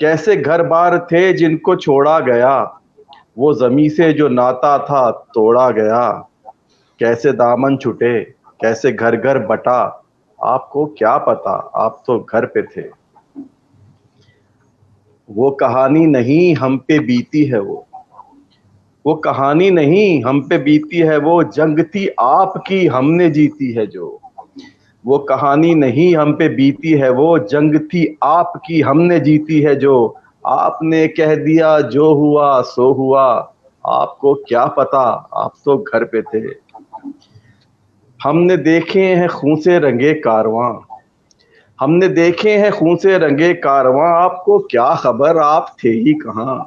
کیسے گھر بار تھے جن کو چھوڑا گیا, وہ زمیں سے جو ناتا تھا توڑا گیا. کیسے دامن چھٹے, کیسے گھر گھر بٹا, آپ کو کیا پتا, آپ تو گھر پہ تھے. وہ کہانی نہیں ہم پہ بیتی ہے, وہ کہانی نہیں ہم پہ بیتی ہے, وہ جنگ تھی آپ کی ہم نے جیتی ہے جو. وہ کہانی نہیں ہم پہ بیتی ہے, وہ جنگ تھی آپ کی ہم نے جیتی ہے جو. آپ نے کہہ دیا جو ہوا سو ہوا, آپ کو کیا پتا, آپ تو گھر پہ تھے. ہم نے دیکھے ہیں خون سے رنگے کارواں, ہم نے دیکھے ہیں خون سے رنگے کارواں, آپ کو کیا خبر, آپ تھے ہی کہاں.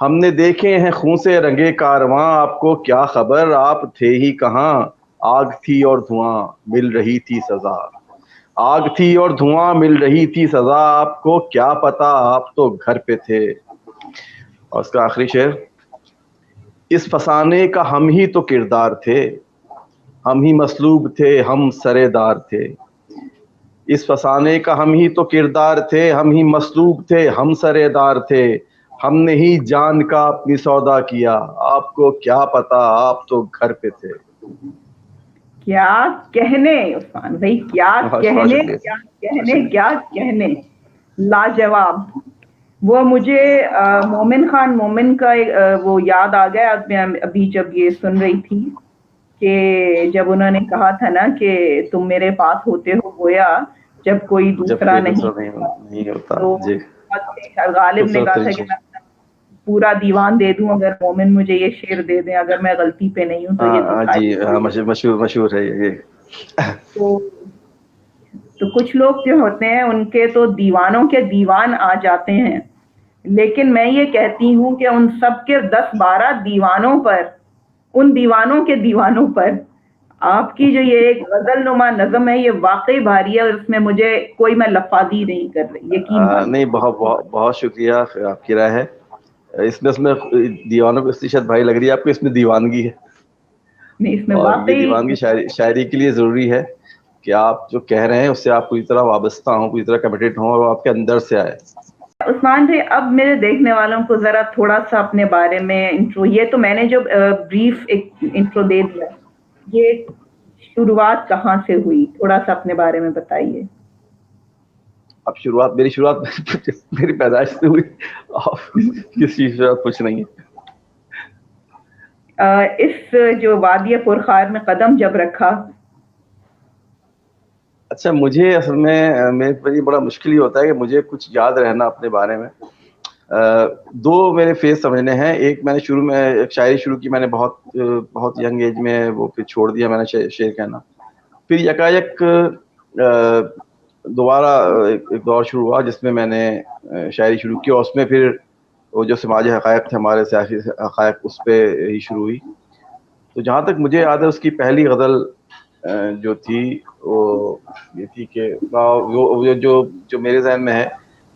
ہم نے دیکھے ہیں خون سے رنگے کارواں, آپ کو کیا خبر, آپ تھے ہی کہاں. آگ تھی اور دھواں مل رہی تھی سزا, آگ تھی اور دھواں مل رہی تھی سزا, آپ کو کیا پتا, آپ تو گھر پہ تھے. اور اس کا آخری شعر, اس فسانے کا ہم ہی تو کردار تھے, ہم ہی مصلوب تھے ہم سرے دار تھے. اس فسانے کا ہم ہی تو کردار تھے, ہم ہی مصلوب تھے ہم سرے دار تھے. ہم نے ہی جان کا اپنی سودا کیا, آپ کو کیا پتا, آپ تو گھر پہ تھے. کیا کہنے عثمان بھائی, کیا بہت بہت کہنے, شکریہ, کیا کہنے, شکریہ. کیا کہنے, لاجواب. وہ مجھے مومن خان مومن کا وہ یاد آ گیا میں ابھی جب یہ سن رہی تھی, کہ جب انہوں نے کہا تھا نا کہ تم میرے پاس ہوتے ہو گویا جب کوئی جب دوسرا کوئی نہیں دوسرا ہوتا. نہیں ہوتا. تو جی, غالب نے خوبصورت کہا ترین تھا کہ شعر. میں اپنا پورا دیوان دے دوں اگر مومن مجھے یہ شعر دے دیں, اگر میں غلطی پہ نہیں ہوں تو یہ تو جی, ساری. مشہور ہے یہ. تو کچھ لوگ جو ہوتے ہیں ان کے تو دیوانوں کے دیوان آ جاتے ہیں, لیکن میں یہ کہتی ہوں کہ ان سب کے 10-12 دیوانوں پر, ان دیوانوں کے دیوانوں پر آپ کی جو یہ ایک غزل نما نظم ہے یہ واقعی بھاری ہے, اور اس میں مجھے کوئی میں لفاظی نہیں کر رہی, یقین نہیں, مانیے. بہت بہت بہت شکریہ, آپ کی رائے ہے. اس میں دیوانوں کو اس شاید بھائی لگ رہی ہے آپ کو, اس میں دیوانگی ہے, نہیں, اس میں اور یہ واقعی دیوانگی شاعری کے لیے ضروری ہے کہ آپ جو کہہ رہے ہیں اس سے آپ پوری طرح وابستہ ہوں, پوری طرح کمیٹڈ ہوں, اور وہ آپ کے اندر سے آئے. عثمان بھائی, اب میرے دیکھنے والوں کو ذرا تھوڑا سا اپنے بارے میں انٹرو, یہ تو میں نے جو بریف ایک انٹرو دے دیا, یہ شروعات کہاں سے ہوئی, تھوڑا سا اپنے بارے میں بتائیے. اب میری شروعات میری پیدائش سے ہوئی, آپ کس چیز سے آپ پوچھ رہی ہیں. اس جو وادی پرخار میں قدم جب رکھا. اچھا, مجھے اصل میں میرے پر یہ بڑا مشکل ہی ہوتا ہے کہ مجھے کچھ یاد رہنا اپنے بارے میں. دو میرے فیز سمجھنے ہیں. ایک میں نے شروع میں ایک شاعری شروع کی, میں نے بہت ینگ ایج میں, وہ پھر چھوڑ دیا میں نے شعر کہنا. پھر یکایک دوبارہ ایک دور شروع ہوا جس میں نے شاعری شروع کی, اور اس میں پھر وہ جو سماجی حقائق تھے ہمارے, سیاسی حقائق, اس پہ ہی شروع ہوئی. تو جہاں تک مجھے یاد ہے اس کی پہلی غزل جو تھی وہ یہ تھی کہ جو میرے ذہن میں ہے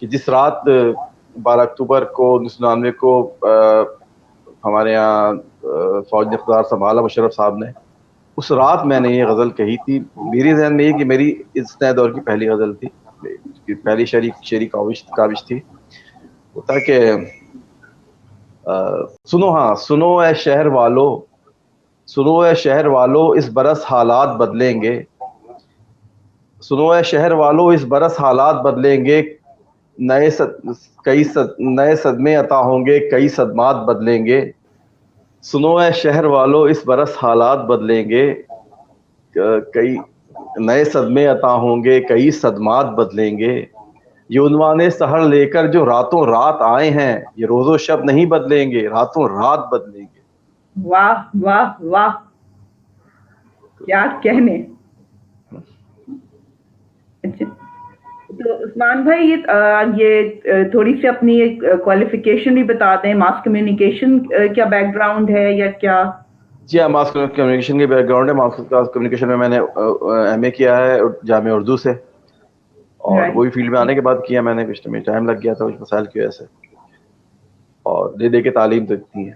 کہ جس رات 12 اکتوبر کو 1999 کو ہمارے یہاں فوج نے اقتدار سنبھالا, مشرف صاحب نے, اس رات میں نے یہ غزل کہی تھی. میری ذہن میں یہ کہ میری اس نئے دور کی پہلی غزل تھی, پہلی شعری کاوش تھی. وہ تھا کہ سنو اے شہر والو, سنو اے شہر والو, اس برس حالات بدلیں گے. سنو اے شہر والو, اس برس حالات بدلیں گے. نئے صدمے عطا ہوں گے, کئی صدمات بدلیں گے. سنو اے شہر والو, اس برس حالات بدلیں گے. کئی نئے صدمے عطا ہوں گے, کئی صدمات بدلیں گے. یہ عنوان سحر لے کر جو راتوں رات آئے ہیں, یہ روز و شب نہیں بدلیں گے, راتوں رات بدلیں گے. واہ واہ واہ, کیا کہنے. اچھا, تو عثمان بھائی یہ تھوڑی سی اپنی کوالیفیکیشن بھی بتا دیں. ماس کمیونیکیشن کیا بیک گراؤنڈ ہے یا کیا؟ جی ہاں, ماس کمیونیکیشن کی بیک گراؤنڈ ہے. ماس کمیونیکیشن میں نے ایم اے کیا ہے جامعہ اردو سے, اور Right. وہی فیلڈ میں آنے کے بعد کیا میں نے, کچھ ٹائم لگ گیا تھا کچھ مسائل کی وجہ سے, اور دے کے تعلیم تو اتنی ہے.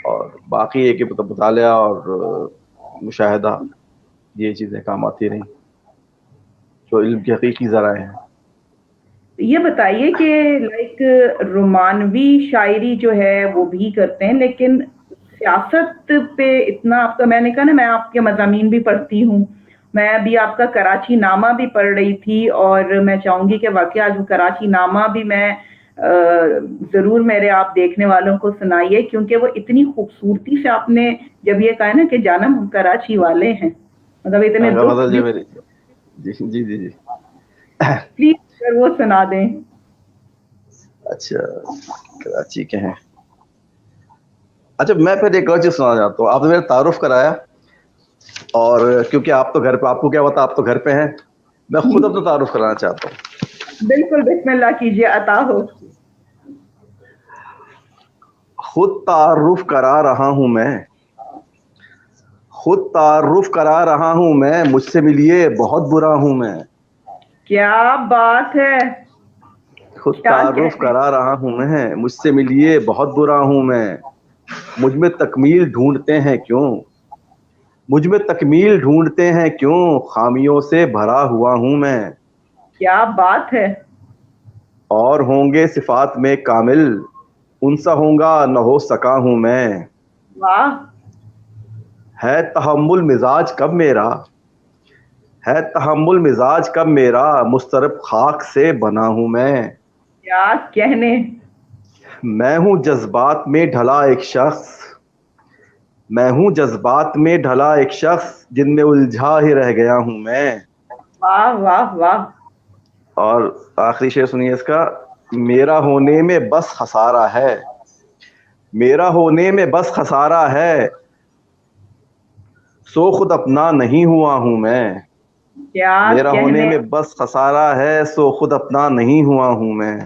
اور باقی یہ کہ مطالعہ اور مشاہدہ, یہ چیزیں کام آتی رہیں جو علم کی حقیقی ذرائع ہیں. یہ بتائیے کہ لائک رومانوی شاعری جو ہے وہ بھی کرتے ہیں، لیکن سیاست پہ اتنا آپ کا، میں نے کہا نا میں آپ کے مضامین بھی پڑھتی ہوں، میں ابھی آپ کا کراچی نامہ بھی پڑھ رہی تھی، اور میں چاہوں گی کہ واقعہ آج کراچی نامہ بھی میں ضرور میرے آپ دیکھنے والوں کو سنائیے، کیونکہ وہ اتنی خوبصورتی سے آپ نے جب یہ کہا نا کہ جانم ہم کراچی والے ہیں، مطلب اتنے دکھ غزل بھی، جو میری، جی جی جی جی، پلیز اگر وہ سنا دیں. اچھا کراچی کے ہیں. اچھا میں پھر ایک اور چیز سنا چاہتا ہوں. آپ نے میرا تعارف کرایا، اور کیونکہ آپ تو گھر پہ، آپ کو کیا پتا آپ تو گھر پہ ہیں، میں خود اپنا تعارف کرانا چاہتا ہوں. بالکل، بسم اللہ کیجیے، عطا ہو. خود تعارف کرا رہا ہوں میں، خود تعارف کرا رہا ہوں میں، مجھ سے ملیے بہت برا ہوں میں. کیا بات ہے، خود کیا تعارف کہنے. کرا رہا ہوں میں، مجھ سے ملیے بہت برا ہوں میں. مجھ میں تکمیل ڈھونڈتے ہیں کیوں، مجھ میں تکمیل ڈھونڈتے ہیں کیوں، خامیوں سے بھرا ہوا ہوں میں. کیا بات ہے. اور ہوں گے صفات میں کامل، ان سا ہوں گا نہ ہو سکا ہوں میں. واہ. ہے تحمل مزاج کب میرا، ہے تحمل مزاج کب میرا، مسترب خاک سے بنا ہوں میں. کیا کہنے. میں ہوں جذبات میں ڈھلا ایک شخص، میں ہوں جذبات میں ڈھلا ایک شخص، جن میں الجھا ہی رہ گیا ہوں میں. واہ واہ واہ. اور آخری شعر سنیے اس کا. میرا ہونے میں بس خسارہ ہے، میرا ہونے میں بس خسارہ ہے، سو خود اپنا نہیں ہوا ہوں میں. کیا میرا ہونے کہنے. میں بس خسارہ ہے، سو خود اپنا نہیں ہوا ہوں میں.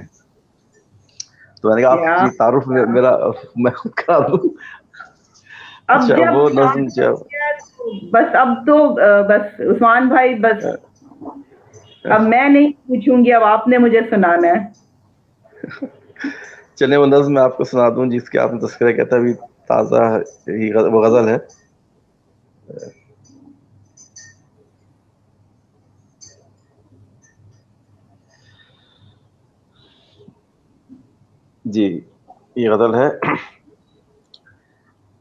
تو میں نے کہا کیا. آپ یہ تعارف میرا میں خود کرا دوں. اب اچھا جب وہ نظم تعارف ہو گیا تو بس اب تو بس عثمان بھائی، بس اب میں نہیں پوچھوں گی، اب آپ نے مجھے سنانا ہے. چلے وہ نظم میں آپ کو سنا دوں جس کے آپ نے تذکرہ کیا تھا، ابھی تازہ وہ غزل ہے. جی یہ غزل ہے.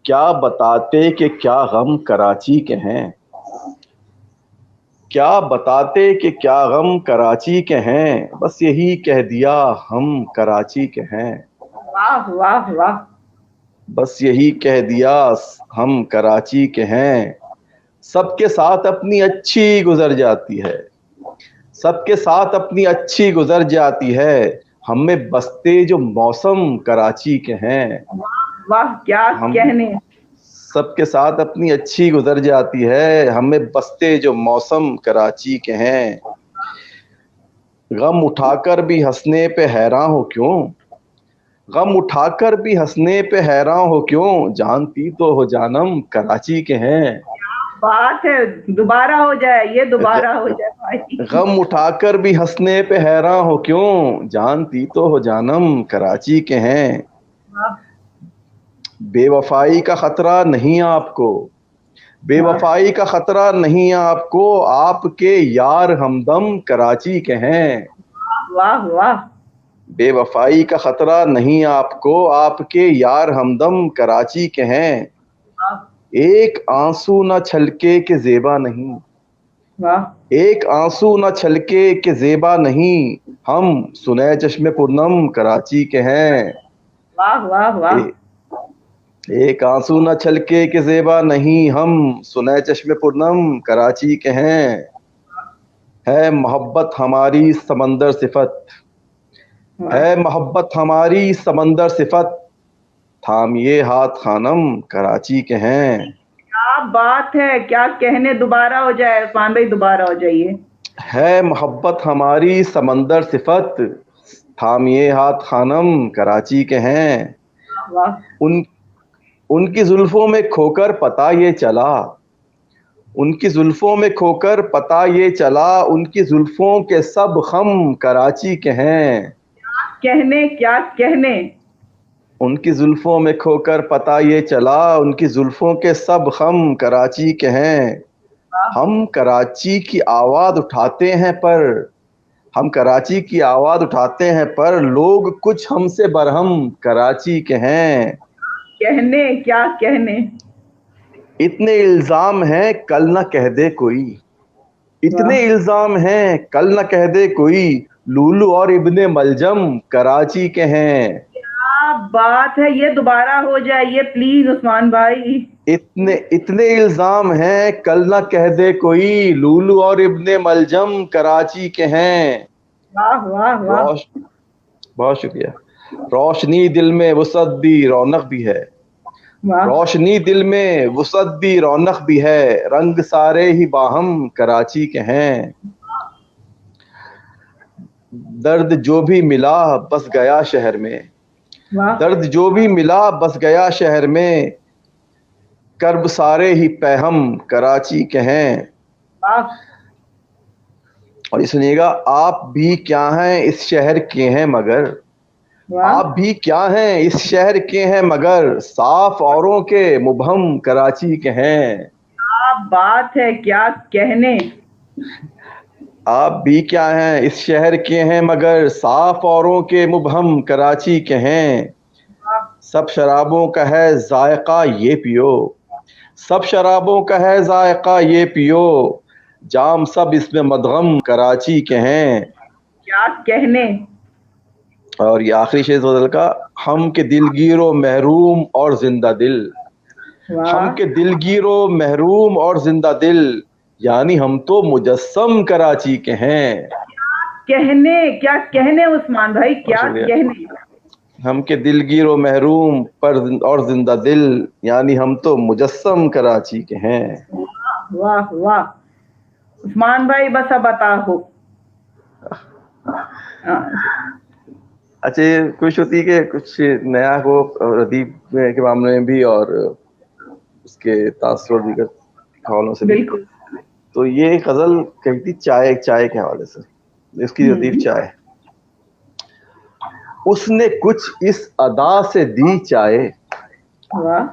کیا بتاتے کہ کیا غم کراچی کے ہیں، کیا بتاتے کہ کیا غم کراچی کے ہیں، بس یہی کہہ دیا ہم کراچی کے ہیں. واہ واہ واہ. بس یہی کہہ دیا ہم کراچی کے ہیں. سب کے ساتھ اپنی اچھی گزر جاتی ہے، سب کے ساتھ اپنی اچھی گزر جاتی ہے، ہم میں بستے جو موسم کراچی کے ہیں. واہ کیا ہم کہنے. سب کے ساتھ اپنی اچھی گزر جاتی ہے، ہمیں بستے جو موسم کراچی کے ہیں. غم اٹھا کر بھی ہنسنے پہ حیران ہو کیوں، غم اٹھا کر بھی ہنسنے پہ حیران ہو کیوں، جانتی تو ہو جانم کراچی کے ہیں. بات ہے، دوبارہ ہو جائے، یہ دوبارہ ہو جائے بھائی. غم اٹھا کر بھی ہنسنے پہ حیران ہو کیوں، جانتی تو ہو جانم کراچی کے ہیں. واہ بے وفائی کا خطرہ نہیں آپ کو، بے واہ وفائی کا خطرہ نہیں آپ کو، آپ کے یار ہمدم کراچی کے ہیں. واہ واہ. بے وفائی کا خطرہ نہیں آپ کو، آپ کے یار ہمدم کراچی کے ہیں. واہ ایک آنسو نہ چھلکے کہ زیبا نہیں، واہ. ایک آنسو نہ چھلکے کہ زیبا نہیں، ہم سنے چشم پرنم کراچی کے ہیں. واہ واہ واہ. ایک آنسو نہ چھلکے کہ زیبا نہیں، ہم سنے چشم پرنم کراچی کے ہیں. ہے محبت ہماری سمندر صفت، ہے محبت ہماری سمندر صفت، تھامیے ہاتھ خانم کراچی کے ہیں. کیا بات ہے، کیا کہنے. دوبارہ ہو جائے عثمان بھائی، دوبارہ ہو جائیے. ہے محبت ہماری سمندر صفت، تھامیے ہاتھ خانم کراچی کے ہیں. واہ ان ان کی زلفوں میں کھو کر پتہ یہ چلا، ان کی زلفوں میں کھو کر پتہ یہ چلا، ان کی زلفوں کے سب خم کراچی کے ہیں. کہنے، کیا کہنے. ان کی زلفوں میں کھو کر پتہ یہ چلا، ان کی زلفوں کے سب خم کراچی کے ہیں. ہم کراچی کی آواز اٹھاتے ہیں پر ہم کراچی کی آواز اٹھاتے ہیں پر لوگ کچھ ہم سے برہم کراچی کے ہیں. کہنے کیا کہنے. اتنے الزام ہیں کل نہ کہہ دے کوئی, اتنے واہ الزام ہیں کل نہ کہہ دے کوئی, لولو اور ابن ملجم کراچی کے ہیں. کیا بات ہے, یہ دوبارہ ہو جائیے پلیز عثمان بھائی. اتنے الزام ہیں کل نہ کہہ دے کوئی, لولو اور ابن ملجم کراچی کے ہیں. واہ واہ واہ روش بہت شکریہ. روشنی دل میں وسعت بھی رونق بھی ہے, واہ. روشنی دل میں وسعت بھی رونق بھی ہے, رنگ سارے ہی باہم کراچی کے ہیں. درد جو بھی ملا بس گیا شہر میں, واہ درد جو بھی ملا بس گیا شہر میں, کرب سارے ہی پہم کراچی کے ہیں. واہ. اور یہ سنیے گا, آپ بھی کیا ہیں اس شہر کے ہیں مگر, واہ آپ بھی کیا ہیں اس شہر کے ہیں مگر, صاف اوروں کے مبہم کراچی کے ہیں. کیا بات ہے, کیا کہنے. آپ بھی کیا ہیں اس شہر کے ہیں مگر, صاف اوروں کے مبہم کراچی کے ہیں. واہ سب شرابوں کا ہے ذائقہ یہ پیو, سب شرابوں کا ہے ذائقہ یہ پیو, جام سب اس میں مدغم کراچی کے ہیں. کیا کہنے. اور یہ آخری شعر غزل کا, ہم کے دلگیر و محروم اور زندہ دل, ہم واہ کے دلگیر و محروم اور زندہ دل, یعنی ہم تو مجسم کراچی کے ہیں. کہنے کیا کہنے عثمان بھائی, بہت کیا شکریہ. کہنے. ہم کے دلگیر و محروم پر اور زندہ دل, یعنی ہم تو مجسم کراچی کے ہیں. واہ واہ. عثمان بھائی بس اب عطا ہو. اچھا, یہ کوشش ہوتی ہے کہ کچھ نیا ہو ردیف کے معاملے میں بھی اور اس کے تاثر دیگر حوالوں سے بھی. بالکل. تو یہ ایک غزل کہی تھی چائے کے حوالے سے, اس کی ردیف چائے. اس نے کچھ اس ادا سے دی چائے, واہ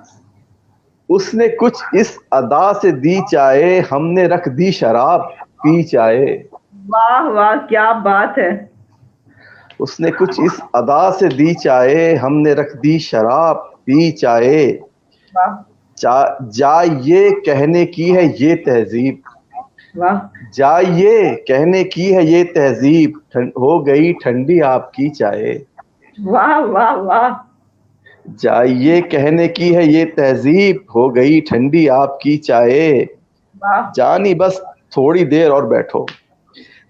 اس نے کچھ اس ادا سے دی چائے, ہم نے رکھ دی شراب پی چائے. واہ واہ, کیا بات ہے. اس نے کچھ اس ادا سے دی چائے, ہم نے رکھ دی شراب پی چائے. واہ جائیے کہنے کی ہے یہ تہذیب, واہ جائیے کہنے کی ہے یہ تہذیب, ہو گئی ٹھنڈی آپ کی چائے. واہ واہ واہ. جائیے کہنے کی ہے یہ تہذیب, ہو گئی ٹھنڈی آپ کی چائے. واہ جانی بس تھوڑی دیر اور بیٹھو,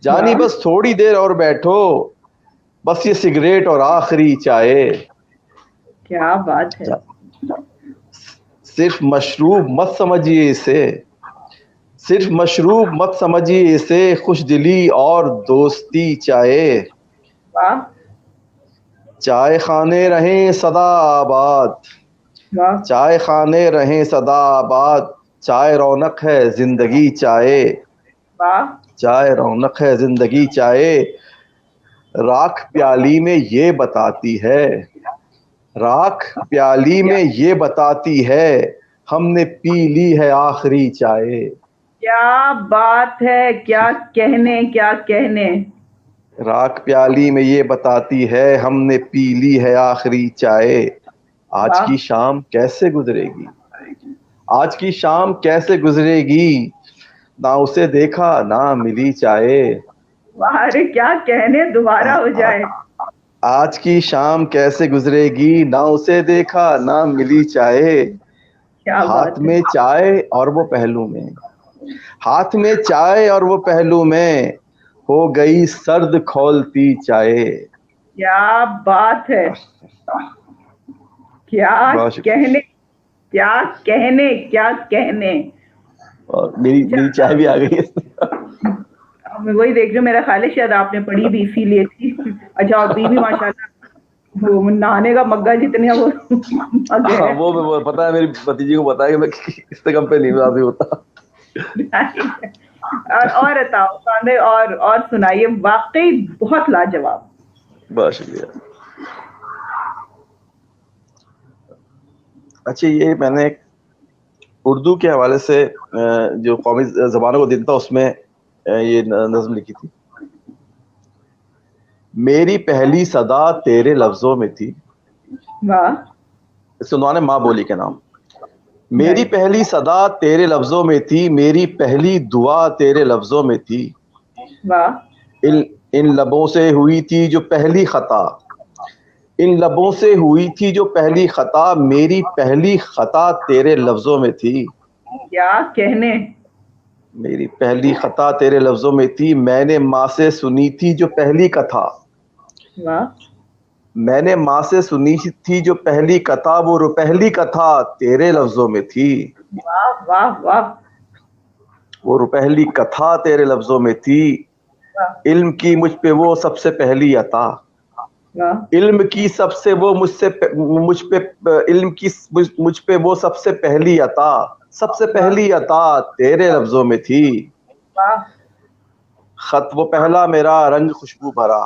جانی واہ. بس تھوڑی دیر اور بیٹھو, بس یہ سگریٹ اور آخری چائے. کیا بات ہے. صرف مشروب مت سمجھیے اسے, صرف مشروب مت سمجھیے اسے, خوش دلی اور دوستی چائے. واہ چائے خانے رہیں سدا آباد, واہ چائے خانے رہیں سدا آباد, چائے رونق ہے زندگی چائے. واہ. چائے رونق ہے زندگی چائے, راکھ پیالی میں یہ بتاتی ہے, راکھ پیالی میں یہ بتاتی ہے, ہم نے پی لی ہے آخری چائے. کیا بات ہے, کیا کہنے کیا کہنے. راکھ پیالی میں یہ بتاتی ہے, ہم نے پی لی ہے آخری چائے. آج واہ کی شام کیسے گزرے گی, آج کی شام کیسے گزرے گی, نہ اسے دیکھا نہ ملی چائے. واہ, ارے کیا کہنے, دوبارہ ہو جائے. آج کی شام کیسے گزرے گی, نہ اسے دیکھا نہ ملی چائے. کیا ہاتھ بات ہے. میں چائے اور وہ پہلو میں, ہاتھ میں چائے اور وہ پہلو میں, ہو گئی سرد کھولتی چائے. کیا بات ہے, کیا بہت شکریہ. کہنے کیا کہنے کیا کہنے. اور میری چائے بھی آ گئی ہے. میں وہی دیکھ رہی ہوں, میرا خیال ہے شاید آپ نے پڑھی بھی اسی لیے تھی. اچھا, اور بیوی ماشاءاللہ وہ نہانے کا مگا جتنے وہ مگ ہے. وہ پتا ہے, میری بھتیجی کو پتا ہے کہ میں اس سے کم پہ نہیں راضی ہوتا. اور بتاؤ, اور سنائیے, واقعی بہت لاجواب. بہت شکریہ. اچھا, یہ میں نے اردو کے حوالے سے جو قومی زبانوں کو دن تھا اس میں یہ نظم لکھی تھی. میری پہلی صدا تیرے لفظوں میں تھی. واہ. اس عنوان ہے ماں بولی کے نام. میری پہلی صدا تیرے لفظوں میں تھی, میری پہلی دعا تیرے لفظوں میں تھی. واہ. ان لبوں سے ہوئی تھی جو پہلی خطا, ان لبوں سے ہوئی تھی جو پہلی خطا, میری پہلی خطا تیرے لفظوں میں تھی. کیا کہنے. میری پہلی خطا تیرے لفظوں میں تھی, میں نے ماں سے سنی تھی جو پہلی کتھا. واہ. میں نے ماں سے سنی تھی جو پہلی کتھا, وہ روپہلی کتھا تیرے لفظوں میں تھی. واہ واہ واہ. وہ روپہلی کتھا تیرے لفظوں میں تھی. علم کی مجھ پہ وہ سب سے پہلی عطا, علم کی سب سے وہ مجھ پہ علم کی مجھ پہ وہ سب سے پہلی عطا, سب سے پہلی عطا تیرے لفظوں میں تھی. خط وہ پہلا میرا رنگ خوشبو بھرا,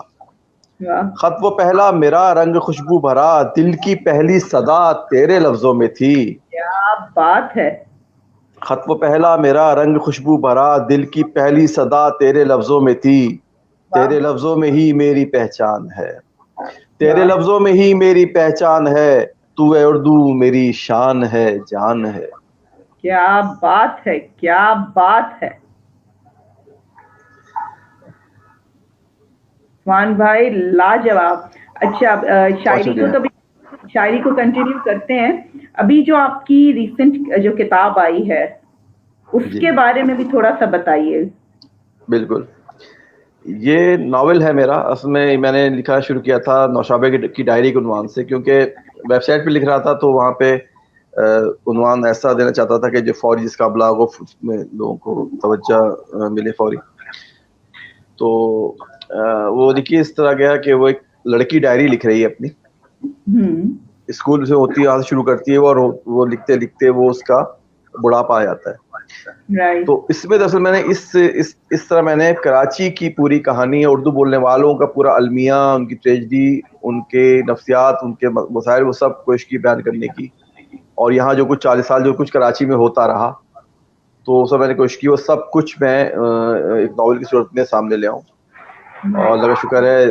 خط وہ پہلا میرا رنگ خوشبو بھرا, دل کی پہلی صدا تیرے لفظوں میں تھی. کیا بات ہے. خط وہ پہلا میرا رنگ خوشبو بھرا, دل کی پہلی صدا تیرے لفظوں میں تھی. تیرے لفظوں میں ہی میری پہچان ہے, تیرے لفظوں میں ہی میری پہچان ہے, تو اے اردو میری شان ہے, جان ہے. کیا بات ہے, کیا بات ہے. عثمان بھائی لاجواب. اچھا شاعری کو کنٹینیو کرتے ہیں. ابھی جو آپ کی ریسنٹ جو کتاب آئی ہے اس کے بارے میں بھی تھوڑا سا بتائیے. بالکل, یہ ناول ہے میرا. اصل میں نے لکھنا شروع کیا تھا نوشابہ کی ڈائری کے عنوان سے, کیونکہ ویب سائٹ پہ لکھ رہا تھا تو وہاں پہ عنوان ایسا دینا چاہتا تھا کہ جو فوری جس کا بلاغ ہو اس میں لوگوں کو توجہ ملے فوری. تو وہ دیکھیے اس طرح گیا کہ وہ ایک لڑکی ڈائری لکھ رہی ہے اپنی, اسکول سے ہوتی ہے, وہاں سے شروع کرتی ہے اور وہ لکھتے لکھتے وہ اس کا بڑھاپا آ جاتا ہے. تو اس میں دراصل میں نے اس طرح میں نے کراچی کی پوری کہانی, اردو بولنے والوں کا پورا المیہ, ان کی ٹریجڈی, ان کے نفسیات, ان کے مسائل, وہ سب کوشش کی بیان کرنے کی. اور یہاں جو کچھ 40 سال جو کچھ کراچی میں ہوتا رہا تو سب میں نے کوشش کی وہ سب کچھ میں ایک ناول کی صورت میں سامنے لے آؤں. اور اللہ کا شکر ہے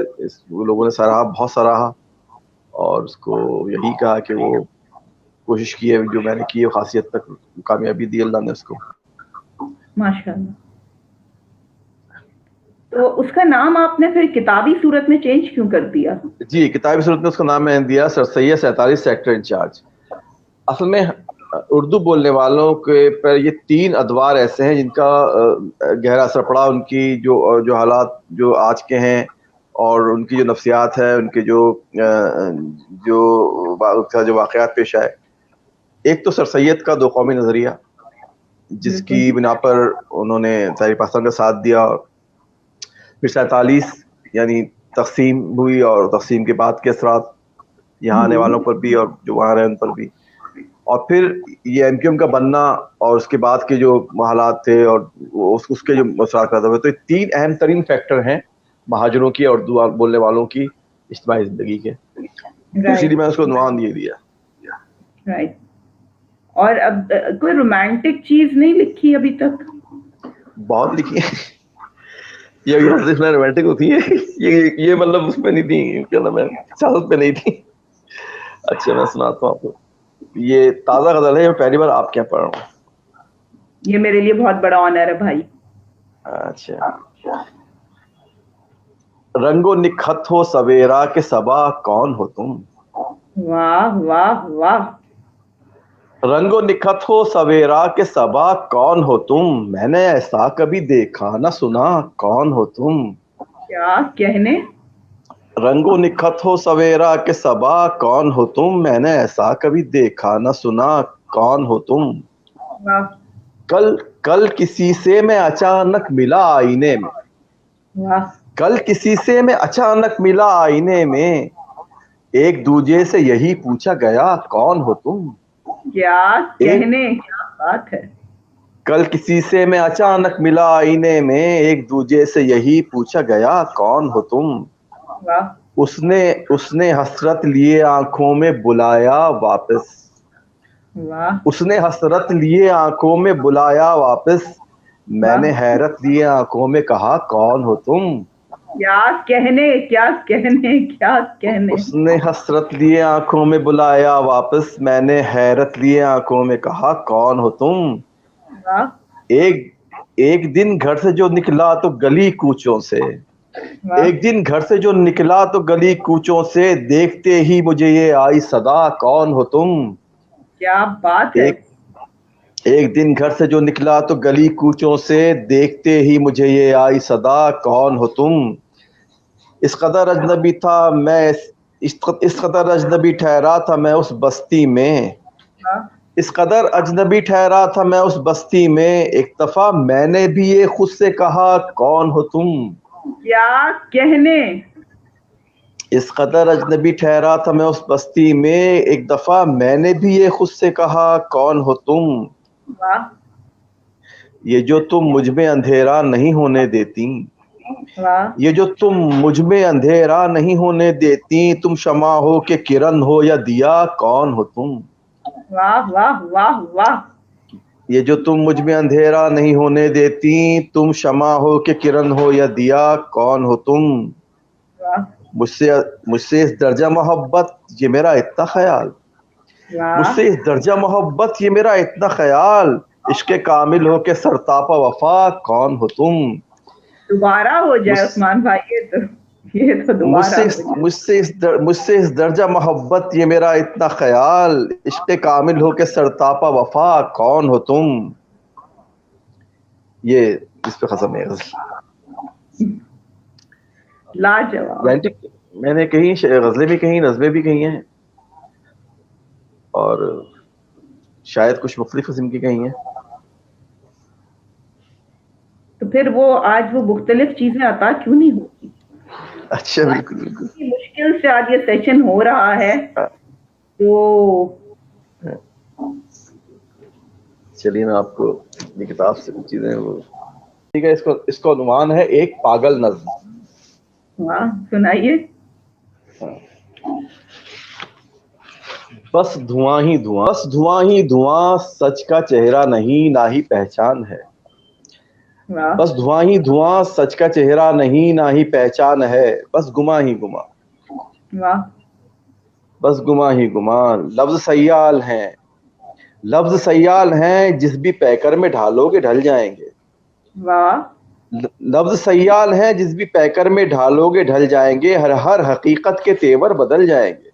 لوگوں نے سراہا, بہت سراہا, اور اس کو یہی کہا کہ وہ کوشش کی ہے جو میں نے کی ہے خاصیت تک کامیابی دی اللہ نے اس کو. ماشاءاللہ. تو اس کا نام آپ نے پھر کتابی صورت میں چینج کیوں کر دیا؟ جی, کتابی صورت میں اس کا نام میں نے دیا سر سید 47 سیکٹر انچارج. اصل میں اردو بولنے والوں کے پر یہ 3 ادوار ایسے ہیں جن کا گہرا اثر پڑا, ان کی جو حالات جو آج کے ہیں اور ان کی جو نفسیات ہے, ان کے جو واقعات پیش آئے. ایک تو سر سید کا 2 قومی نظریہ جس کی بنا پر انہوں نے ظاہر پاکستان کا ساتھ دیا, پھر 47 یعنی تقسیم ہوئی اور تقسیم کے بعد کے اثرات یہاں آنے والوں پر بھی اور جو وہاں رہے ان پر بھی, اور پھر یہ ایم کیو ایم کا بننا اور اس کے بعد کے جو حالات تھے اور اس کے جو اثرات پیدا ہوئے. تو یہ 3 اہم ترین فیکٹر ہیں مہاجروں کی اور اردو بولنے والوں کی اجتماعی زندگی کے. اسی لیے میں اس کو عنوان یہ دیا. رائٹ. اور اب کوئی رومانٹک چیز نہیں لکھی ابھی تک؟ بہت لکھی ہے. یہ رومانٹک ہوتی ہے یہ مطلب اس پہ نہیں تھی, کیا نام ہے, سیاست پہ نہیں تھی. اچھا میں سناتا ہوں آپ کو, یہ تازہ غزل ہے, پہلی بار آپ کیا پڑھ رہا ہوں. یہ میرے لیے بہت بڑا آنر ہے بھائی. اچھا. رنگو نکھت ہو سویرا کے صبا کون ہو تم. واہ واہ واہ. رنگو نکھت ہو سویرا کے صبا کون ہو تم, میں نے ایسا کبھی دیکھا نہ سنا کون ہو تم. کیا کہنے. رنگو نکھت ہو سویرا کے صبا کون ہو تم, میں نے ایسا کبھی دیکھا نہ سنا کون ہو تم. کل کسی سے میں اچانک ملا آئینے میں, کل کسی سے میں اچانک ملا آئینے میں, ایک دوجے سے یہی پوچھا گیا کون ہو تم. کیا کہنے, کیا بات ہے. کل کسی سے میں اچانک ملا آئینے میں, ایک دوجے سے یہی پوچھا گیا کون ہو تم. اس نے حسرت لیے آنکھوں میں بلایا واپس, اس نے حسرت لیے آنکھوں میں بلایا واپس, میں نے حیرت لیے آنکھوں میں کہا کون ہو تم. کیا کہنے کیا کہنے کیا کہنے. اس نے حسرت لیے آنکھوں میں بلایا واپس, میں نے حیرت لیے آنکھوں میں کہا کون ہو تم. واہ ایک دن گھر سے جو نکلا تو گلی کوچوں سے, واہ ایک دن گھر سے جو نکلا تو گلی کوچوں سے, دیکھتے ہی مجھے یہ آئی صدا کون ہو تم. کیا بات ہے. ایک دن گھر سے جو نکلا تو گلی کوچوں سے, دیکھتے ہی مجھے یہ آئی صدا کون ہو تم. اس قدر اجنبی تھا میں, اس قدر اجنبی ٹھہرا تھا میں اس بستی میں, واہ اس قدر اجنبی ٹھہرا تھا میں اس بستی میں, ایک دفعہ میں نے بھی یہ خود سے کہا کون ہو تم. کیا کہنے. اس قدر اجنبی ٹھہرا تھا میں اس بستی میں, ایک دفعہ میں نے بھی یہ خود سے کہا کون ہو تم. واہ یہ جو تم مجھ میں اندھیرا نہیں ہونے دیتی, واہ یہ جو تم مجھ میں اندھیرا نہیں ہونے دیتی, تم شمع ہو کہ کرن ہو یا دیا کون ہو تم. واہ واہ واہ واہ. یہ جو تم مجھ میں اندھیرا نہیں ہونے دیتی, تم شمع ہو کہ کرن ہو یا دیا کون ہو تم. واہ مجھ سے اس درجہ محبت یہ میرا اتنا خیال, مجھ واہ. سے اس درجہ محبت یہ میرا اتنا خیال, عشق کامل ہو کے سرتاپا وفا کون ہو تم. دوبارہ ہو جائے عثمان بھائی, یہ تو دوبارہ ہو جائے. مجھ سے اس درجہ محبت یہ میرا اتنا خیال, عشق کامل ہو کے سرتاپا وفا کون ہو تم. یہ اس پہ ختم ہے غزل. لاجواب. میں نے کہیں غزلیں بھی کہیں, نظمیں بھی کہیں ہیں, اور شاید کچھ مختلف قسم کی کہیں ہیں. تو پھر وہ آج وہ مختلف چیزیں عطا کیوں نہیں ہوتی. اچھا بالکل بالکل. مشکل سے آج یہ سیشن ہو رہا ہے, تو چلیے میں آپ کو اپنی کتاب سے کچھ چیزیں وہ ٹھیک ہے. اس کو عنوان ہے ایک پاگل نظم. واہ سنائیے. بس دھواں ہی دھواں, بس دھواں ہی دھواں, سچ کا چہرہ نہیں نہ ہی پہچان ہے. واہ بس دھواں ہی دھواں, سچ کا چہرہ نہیں نہ ہی پہچان ہے. بس گماں ہی گماں, واہ بس گماں ہی گماں, لفظ سیال ہیں, لفظ سیال ہیں, جس بھی پیکر میں ڈھالو گے ڈھل جائیں گے. واہ لفظ سیال ہیں, جس بھی پیکر میں ڈھالو گے ڈھل جائیں گے. ہر حقیقت کے تیور بدل جائیں گے.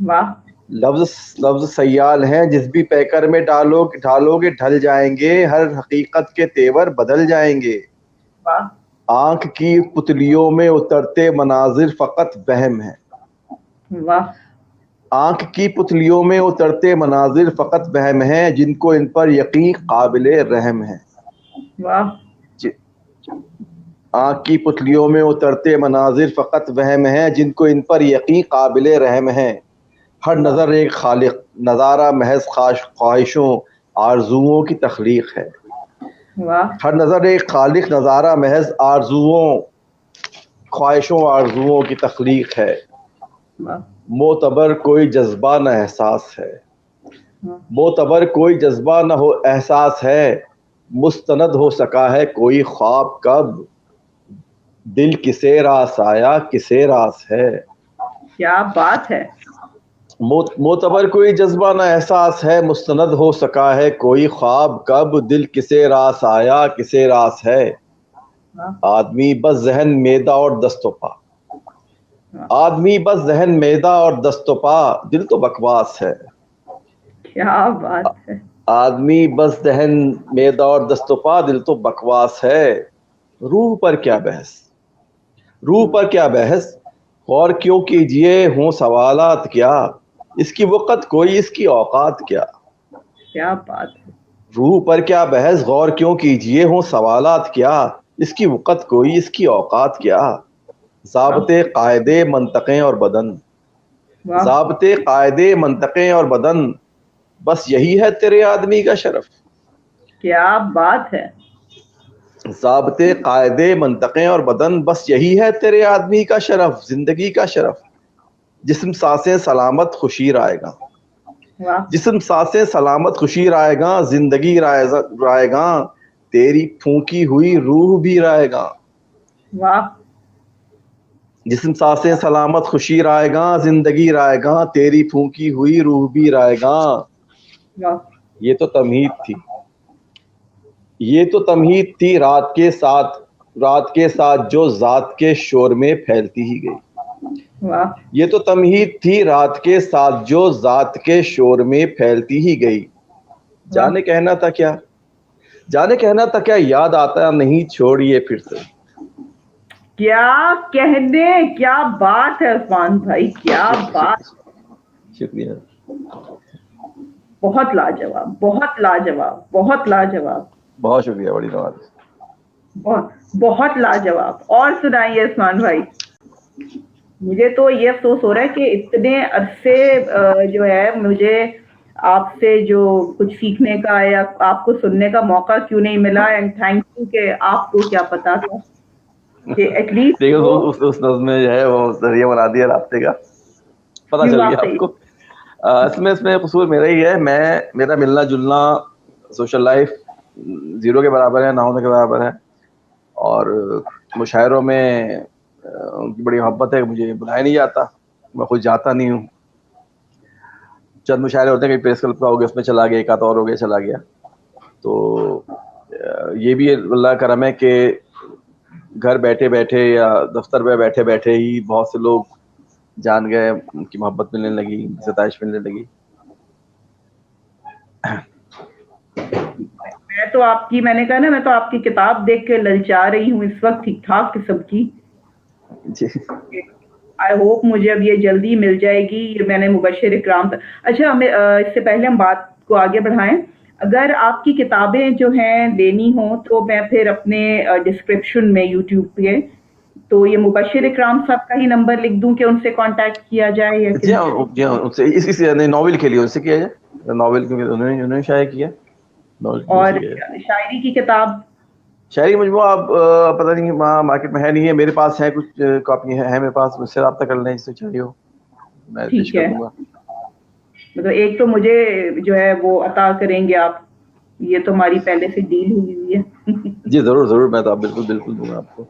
واہ لفظ سیال ہیں, جس بھی پیکر میں ڈھالو گے ڈھل جائیں گے. ہر حقیقت کے تیور بدل جائیں گے. واہ آنکھ کی پتلیوں میں اترتے مناظر فقط وہم ہیں. واہ آنکھ کی پتلیوں میں اترتے مناظر فقط وہم ہیں, جن کو ان پر یقین قابل رحم ہے. واہ آنکھ کی پتلیوں میں اترتے مناظر فقط وہم ہیں, جن کو ان پر یقین قابل رحم ہے. ہر نظر ایک خالق, نظارہ محض خواہشوں آرزوؤں کی تخلیق ہے. واہ ہر نظر ایک خالق, نظارہ محض آرزوؤں خواہشوں آرزوؤں کی تخلیق ہے. واہ معتبر کوئی جذبہ نہ احساس ہے, معتبر کوئی جذبہ نہ ہو احساس ہے. مستند ہو سکا ہے کوئی خواب کب, دل کسے راس آیا کسے راس ہے. کیا بات ہے. معتبر کوئی جذبہ نہ احساس ہے, مستند ہو سکا ہے کوئی خواب کب, دل کسے راس آیا کسے راس ہے. واہ آدمی بس ذہن معدہ اور دست و پا, آدمی بس ذہن معدہ اور دست و پا, دل تو بکواس ہے. کیا بات ہے. آدمی بس ذہن معدہ اور دست و پا, دل تو بکواس ہے. روح پر کیا بحث, روح پر کیا بحث, غور کیوں کیجئے ہوں سوالات کیا, اس کی وقت کوئی اس کی اوقات کیا. کیا بات ہے. روح پر کیا بحث, غور کیوں کیجئے ہوں سوالات کیا, اس کی وقت کوئی اس کی اوقات کیا. ضابطے قاعدے منطقیں اور بدن, واہ ضابطے قاعدے منطقیں اور بدن, بس یہی ہے تیرے آدمی کا شرف. کیا بات ہے. ضابطے قاعدے منطقیں اور بدن, بس یہی ہے تیرے آدمی کا شرف, زندگی کا شرف. جسم سانسیں سلامت خوشی رائے گا, واہ جسم سانسیں سلامت خوشی رائے گا, زندگی رائے گا, تیری پھونکی ہوئی روح بھی رائے گا. واہ جسم سانسیں سلامت خوشی رائے گاں، زندگی رائے گاں، تیری پھونکی ہوئی روح بھی رائے گاں. واہ یہ تو تمہید تھی، یہ تو تمہید تھی رات کے ساتھ جو ذات کے شور میں پھیلتی ہی گئی. واہ یہ تو تمہید تھی رات کے ساتھ جو ذات کے شور میں پھیلتی ہی گئی. جانے کہنا تھا کیا، جانے کہنا تھا کیا، یاد آتا نہیں چھوڑیے پھر سے. کیا کہنے، کیا بات ہے عثمان بھائی، کیا بات. شکریہ. بہت لاجواب، بہت لاجواب، بہت لاجواب، بہت شکریہ، بڑی نواز. بہت لاجواب. اور سنائیے عثمان بھائی. مجھے تو یہ افسوس ہو رہا ہے کہ اتنے عرصے جو ہے مجھے آپ سے جو کچھ سیکھنے کا یا آپ کو سننے کا موقع کیوں نہیں ملا. اینڈ تھینک یو کہ آپ کو کیا پتا تھا کہ ایٹ لیسٹ اس نظم میں جو ہے وہ ذریعہ بنا دیا رابطے کا، پتہ چل گیا آپ کو. اس میں قصور میرا ہی ہے. میرا ملنا جلنا سوشل لائف زیرو کے برابر ہے، نہ ہونے کے برابر ہے. اور مشاعروں میں ان کی بڑی محبت ہے، مجھے بلایا نہیں جاتا، میں خود جاتا نہیں ہوں. چند مشاعرے ہوتے ہیں کہ پریس کلب کا ہو گیا، اس میں چلا گیا، ایک آدھ اور ہو گیا چلا گیا. تو یہ بھی اللہ کرم ہے کہ گھر بیٹھے بیٹھے یا دفتر میں بیٹھے بیٹھے ہی بہت سے لوگ جان گئے، ان کی محبت ملنے لگی، ستائش ملنے لگی. میں تو آپ کی، میں نے کہا نا، میں تو آپ کی کتاب دیکھ کے للچا رہی ہوں اس وقت، ٹھیک ٹھاک قسم کی. جی آئی ہوپ مجھے اب یہ جلدی مل جائے گی. یہ میں نے مبشر اکرام. اچھا اس سے پہلے ہم بات کو آگے بڑھائیں، اگر آپ کی کتابیں جو ہیں لینی ہوں تو میں پھر اپنے ڈسکرپشن میں یوٹیوب پہ تو یہ مبشر اکرام صاحب کا ہی نمبر لکھ دوں کہ ان سے کانٹیکٹ کیا جائے یا جی ہاں، ان سے اس ناول کے لیے ان سے کیا جائے. ناول کیونکہ انہوں نے شائع کیا. اور شاعری کی کتاب، شاعری مجموعہ آپ پتہ نہیں مارکیٹ میں ہے نہیں ہے، میرے پاس ہے کچھ کاپی ہے میرے پاس، مجھ سے رابطہ کر لیں جس سے چاہیے ہو، میں پیش ٹھیک کر ہے. دوں گا. مطلب ایک تو مجھے جو ہے وہ عطا کریں گے آپ، یہ تو ہماری پہلے سے ڈیل ہوئی ہے. جی ضرور ضرور، میں تو بالکل دوں گا آپ کو.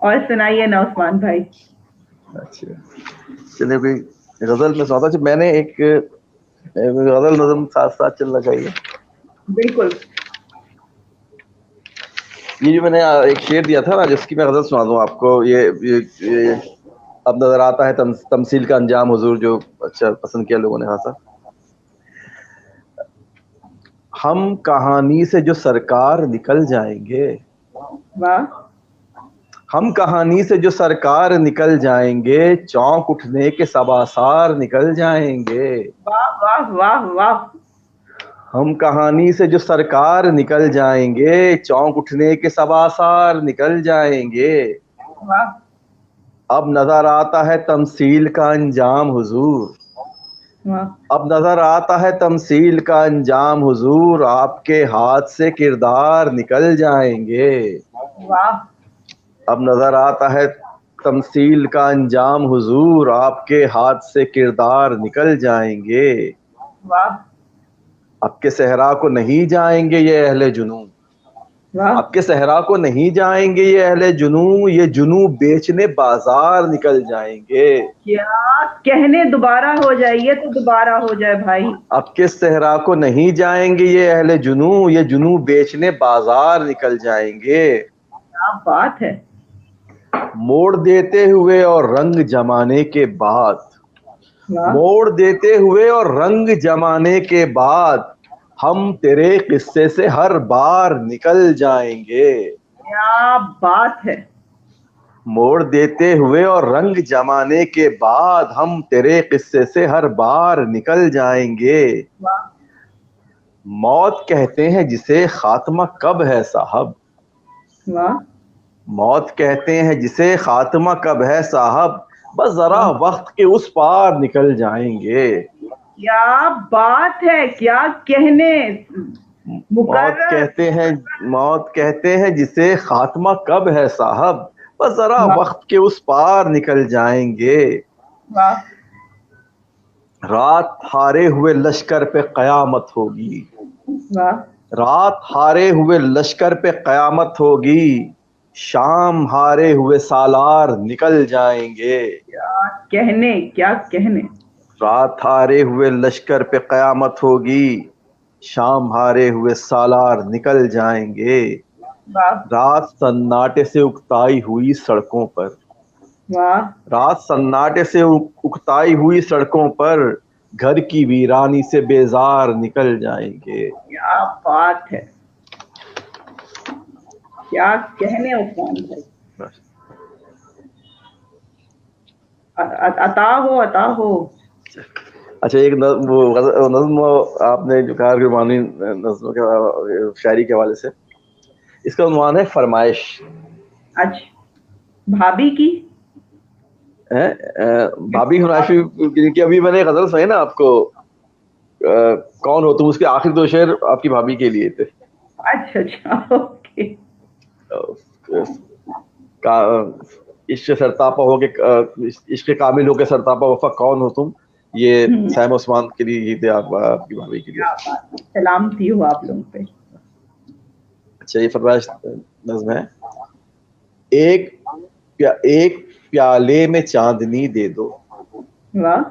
اور سنائیے نا عثمان بھائی. اچھا چلیے، کوئی غزل میں سناتا. میں نے ایک غزل نظم ساتھ ساتھ چلنا چاہیے. بالکل. یہ جو میں نے ایک شعر دیا تھا نا، جس کی میں غزل سنا دوں آپ کو. یہ اب نظر آتا ہے تمثیل کا انجام حضور، جو اچھا پسند کیا لوگوں نے خاصا. ہم کہانی سے جو سرکار نکل جائیں گے، واہ ہم کہانی سے جو سرکار نکل جائیں گے، چونک اٹھنے کے سب آثار نکل جائیں گے. واہ واہ واہ واہ. ہم کہانی سے جو سرکار نکل جائیں گے، چونک اٹھنے کے سب آثار نکل جائیں گے. واہ اب نظر آتا ہے تمثیل کا انجام حضور، واہ. اب نظر آتا ہے تمثیل کا انجام حضور، آپ کے ہاتھ سے کردار نکل جائیں گے. واہ اب نظر آتا ہے تمثیل کا انجام حضور، آپ کے ہاتھ سے کردار نکل جائیں گے. واہ اب کے صحرا کو نہیں جائیں گے یہ اہل جنوں، واہ. اب کے صحرا کو نہیں جائیں گے یہ اہل جنوں، یہ جنوں بیچنے بازار نکل جائیں گے. کیا کہنے، دوبارہ ہو جائے، یہ تو دوبارہ ہو جائے بھائی. اب کے صحرا کو نہیں جائیں گے یہ اہل جنوں، یہ جنوں بیچنے بازار نکل جائیں گے. کیا بات ہے. موڑ دیتے ہوئے اور رنگ جمانے کے بعد، واہ موڑ دیتے ہوئے اور رنگ جمانے کے بعد، ہم تیرے قصے سے ہر بار نکل جائیں گے. کیا بات ہے. موڑ دیتے ہوئے اور رنگ جمانے کے بعد، ہم تیرے قصے سے ہر بار نکل جائیں گے. واہ موت کہتے ہیں جسے خاتمہ کب ہے صاحب، واہ موت کہتے ہیں جسے خاتمہ کب ہے صاحب، بس ذرا واہ. وقت کے اس پار نکل جائیں گے. کیا بات ہے، کیا کہنے. مقرر. موت کہتے ہیں جسے خاتمہ کب ہے صاحب، بس ذرا واہ وقت کے اس پار نکل جائیں گے. واہ رات ہارے ہوئے لشکر پہ قیامت ہوگی، واہ. رات ہارے ہوئے لشکر پہ قیامت ہوگی، شام ہارے ہوئے سالار نکل جائیں گے. کیا کہنے. رات ہارے ہوئے لشکر پہ قیامت ہوگی. شام ہارے ہوئے سالار نکل جائیں گے. واہ رات سناٹے سے اکتائی ہوئی سڑکوں پر. واہ. رات سناٹے سے اکتائی ہوئی سڑکوں پر گھر کی ویرانی سے بیزار نکل جائیں گے. کیا بات ہے. کیا کہنے عثمان بھائی. عطا ہو. اچھا ایک نظم آپ نے جو کہا رومانی نظموں کے شاعری کے حوالے سے، اس کا عنوان ہے فرمائش. اچھا بھابھی کی بھابھی فرمائش کی. ابھی میں نے غزل سنائی نا آپ کو، کون ہو تم، اس کے آخری دو شعر آپ کی بھابھی کے لیے تھے. اچھا اوکے. عشق سرتاپا ہو کے، عشق کامل ہو کے سرتاپا وفا کون ہو تم، یہ سیم عثمان کے لیے ہی تھے، آپ کی بھابھی کے لیے. سلامتی ہو آپ لوگوں پہ. اچھا یہ فرمائش نظم ہے. ایک پیالے میں چاندنی دے دو. واہ.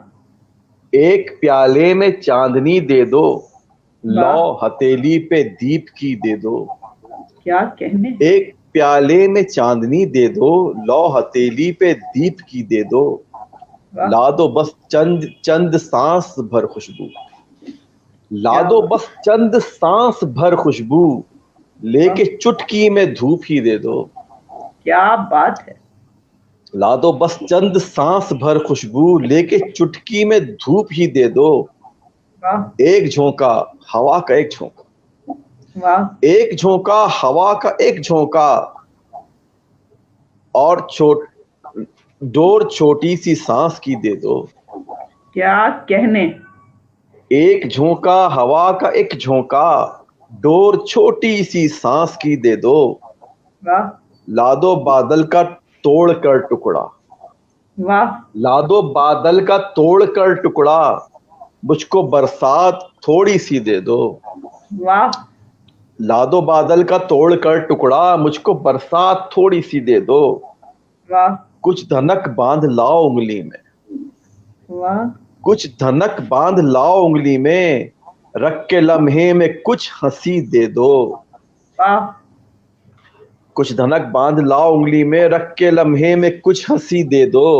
ایک پیالے میں چاندنی دے دو، لو ہتیلی پہ دیپ کی دے دو. کیا کہنے. ایک پیالے میں چاندنی دے دو، لو ہتیلی پہ دیپ کی دے دو. لا دو بس چند سانس بھر خوشبو. لا دو بس چند سانس بھر خوشبو، لے کے چٹکی میں دھوپ ہی دے دو. کیا بات ہے. لا دو بس چند سانس بھر خوشبو، لے کے چٹکی میں دھوپ ہی دے دو. ایک جھونکا ہوا کا ایک جھونکا، ایک جھونکا ہوا کا ایک جھونکا، اور ڈور چھوٹی سی سانس کی دے دو. کیا کہنے. ایک جھونکا ہوا کا ایک جھونکا، ڈور چھوٹی سی سانس کی دے دو. لا دو بادل کا توڑ کر ٹکڑا. لا دو بادل کا توڑ کر ٹکڑا، مجھ کو برسات تھوڑی سی دے دو. لا دو بادل کا توڑ کر ٹکڑا، مجھ کو برسات تھوڑی سی دے دو. کچھ دھنک باندھ لاؤ انگلی میں. کچھ دھنک باندھ لاؤ انگلی میں، رکھ کے لمحے میں کچھ ہنسی دے دو. کچھ دھنک باندھ لاؤ انگلی میں، رکھ کے لمحے میں کچھ ہنسی دے دو.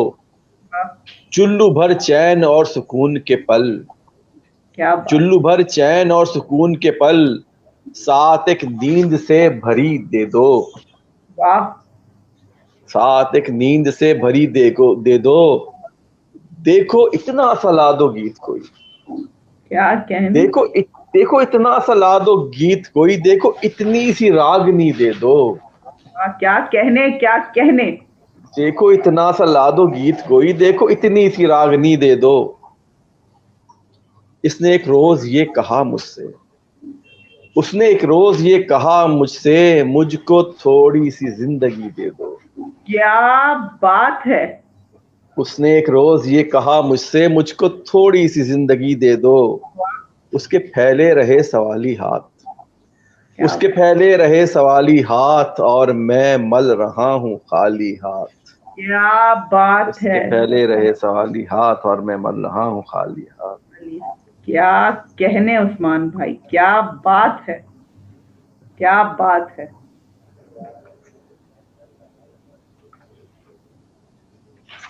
چلو بھر چین اور سکون کے پل. چلو بھر چین اور سکون کے پل، ساتھ ایک نیند سے بھری دے دو. ساتھ ایک نیند سے بھری دے دو. دیکھو اتنا سا لا دو گیت کوئی. کیا کہنے. دیکھو اتنا سا لا دو گیت کوئی، دیکھو اتنی سی راگنی دے دو. کیا کہنے. کیا کہنے. دیکھو اتنا سا لا دو گیت کوئی، دیکھو اتنی سی راگنی دے دو. اس نے ایک روز یہ کہا مجھ سے، اس نے ایک روز یہ کہا مجھ سے، مجھ کو تھوڑی سی زندگی دے دو. کیا بات ہے. اس نے ایک روز یہ کہا مجھ سے، مجھ کو تھوڑی سی زندگی دے دو. اس کے پھیلے رہے سوالی ہاتھ، اس کے پھیلے رہے سوالی ہاتھ، اور میں مل رہا ہوں خالی ہاتھ. کیا بات اس ہے. کے پھیلے رہے سوالی ہاتھ، اور میں مل رہا ہوں خالی ہاتھ. کیا کہنے عثمان بھائی. کیا بات ہے. کیا بات ہے.